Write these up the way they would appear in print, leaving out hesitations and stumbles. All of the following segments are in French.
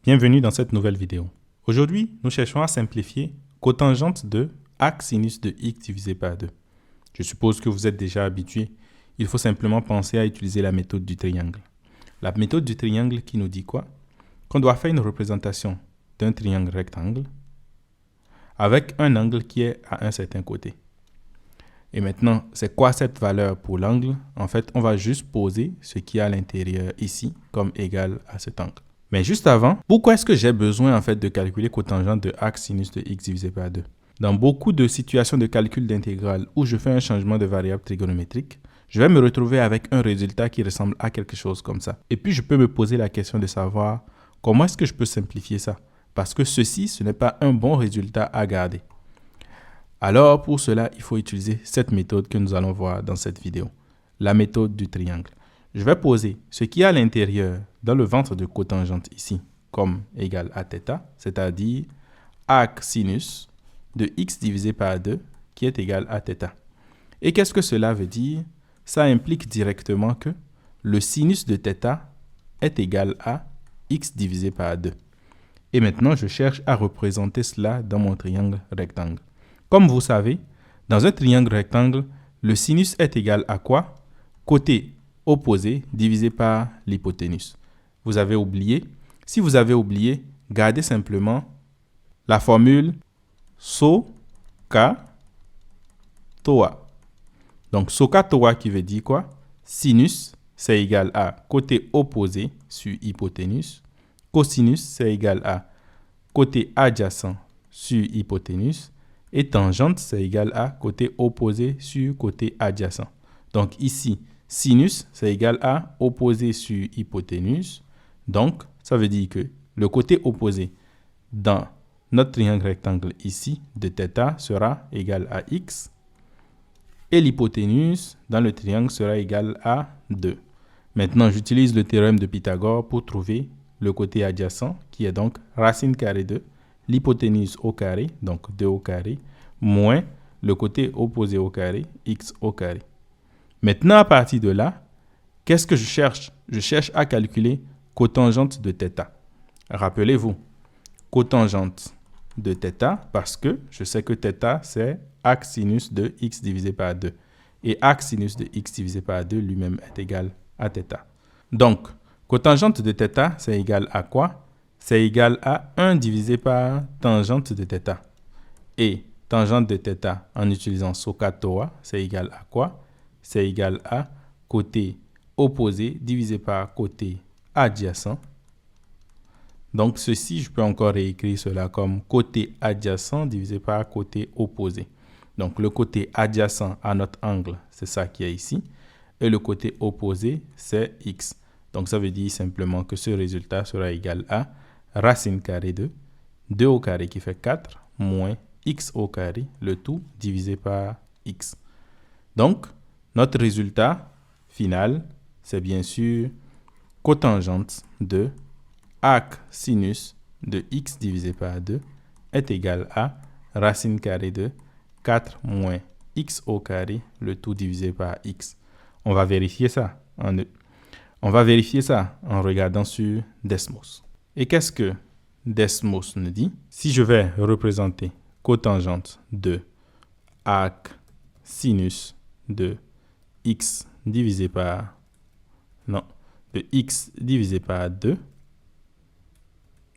Bienvenue dans cette nouvelle vidéo. Aujourd'hui, nous cherchons à simplifier cotangente de arc sinus de x divisé par 2. Je suppose que vous êtes déjà habitué. Il faut simplement penser à utiliser la méthode du triangle. La méthode du triangle qui nous dit quoi? Qu'on doit faire une représentation d'un triangle rectangle avec un angle qui est à un certain côté. Et maintenant, c'est quoi cette valeur pour l'angle? En fait, on va juste poser ce qui est à l'intérieur ici comme égal à cet angle. Mais juste avant, pourquoi est-ce que j'ai besoin en fait de calculer cotangente de arc sinus de x divisé par 2? Dans beaucoup de situations de calcul d'intégrale où je fais un changement de variable trigonométrique, je vais me retrouver avec un résultat qui ressemble à quelque chose comme ça. Et puis je peux me poser la question de savoir comment est-ce que je peux simplifier ça? Parce que ceci, ce n'est pas un bon résultat à garder. Alors pour cela, il faut utiliser cette méthode que nous allons voir dans cette vidéo, la méthode du triangle. Je vais poser ce qui est à l'intérieur dans le ventre de cotangente ici comme égal à θ, c'est-à-dire arc sinus de x divisé par 2 qui est égal à θ. Et qu'est-ce que cela veut dire? Ça implique directement que le sinus de θ est égal à x divisé par 2. Et maintenant, je cherche à représenter cela dans mon triangle rectangle. Comme vous savez, dans un triangle rectangle, le sinus est égal à quoi? Côté opposé divisé par l'hypoténuse. Vous avez oublié? Si vous avez oublié, gardez simplement la formule SOHCAHTOA. Donc, SOHCAHTOA qui veut dire quoi? Sinus, c'est égal à côté opposé sur hypoténuse. Cosinus, c'est égal à côté adjacent sur hypoténuse. Et tangente, c'est égal à côté opposé sur côté adjacent. Donc ici, sinus, c'est égal à opposé sur hypoténuse. Donc, ça veut dire que le côté opposé dans notre triangle rectangle ici de θ sera égal à x. Et l'hypoténuse dans le triangle sera égal à 2. Maintenant, j'utilise le théorème de Pythagore pour trouver le côté adjacent qui est donc racine carrée de l'hypoténuse au carré, donc 2 au carré, moins le côté opposé au carré, x au carré. Maintenant, à partir de là, qu'est-ce que je cherche? Je cherche à calculer cotangente de θ. Rappelez-vous, cotangente de θ, parce que je sais que θ, c'est arc sinus de x divisé par 2. Et arc sinus de x divisé par 2 lui-même est égal à θ. Donc, cotangente de θ, c'est égal à quoi? C'est égal à 1 divisé par tangente de θ. Et tangente de θ en utilisant SOHCAHTOA, c'est égal à quoi? C'est égal à côté opposé divisé par côté adjacent. Donc ceci, je peux encore réécrire cela comme côté adjacent divisé par côté opposé. Donc le côté adjacent à notre angle, c'est ça qui est ici. Et le côté opposé, c'est x. Donc ça veut dire simplement que ce résultat sera égal à racine carrée de 2 au carré qui fait 4 moins x au carré, le tout divisé par x. Donc, notre résultat final, c'est bien sûr cotangente de arc sinus de x divisé par 2 est égal à racine carrée de 4 moins x au carré, le tout divisé par x. On va vérifier ça en regardant sur Desmos. Et qu'est-ce que Desmos nous dit? Si je vais représenter cotangente de arc sinus de x divisé par x divisé par 2,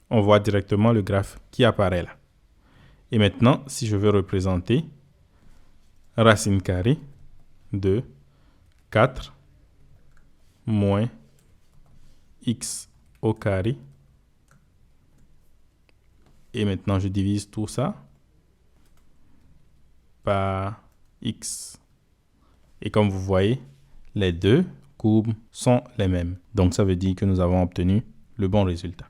on voit directement le graphe qui apparaît là. Et maintenant, si je veux représenter racine carrée de 4 moins x au carré, et maintenant je divise tout ça par x. Et comme vous voyez, les deux courbes sont les mêmes. Donc ça veut dire que nous avons obtenu le bon résultat.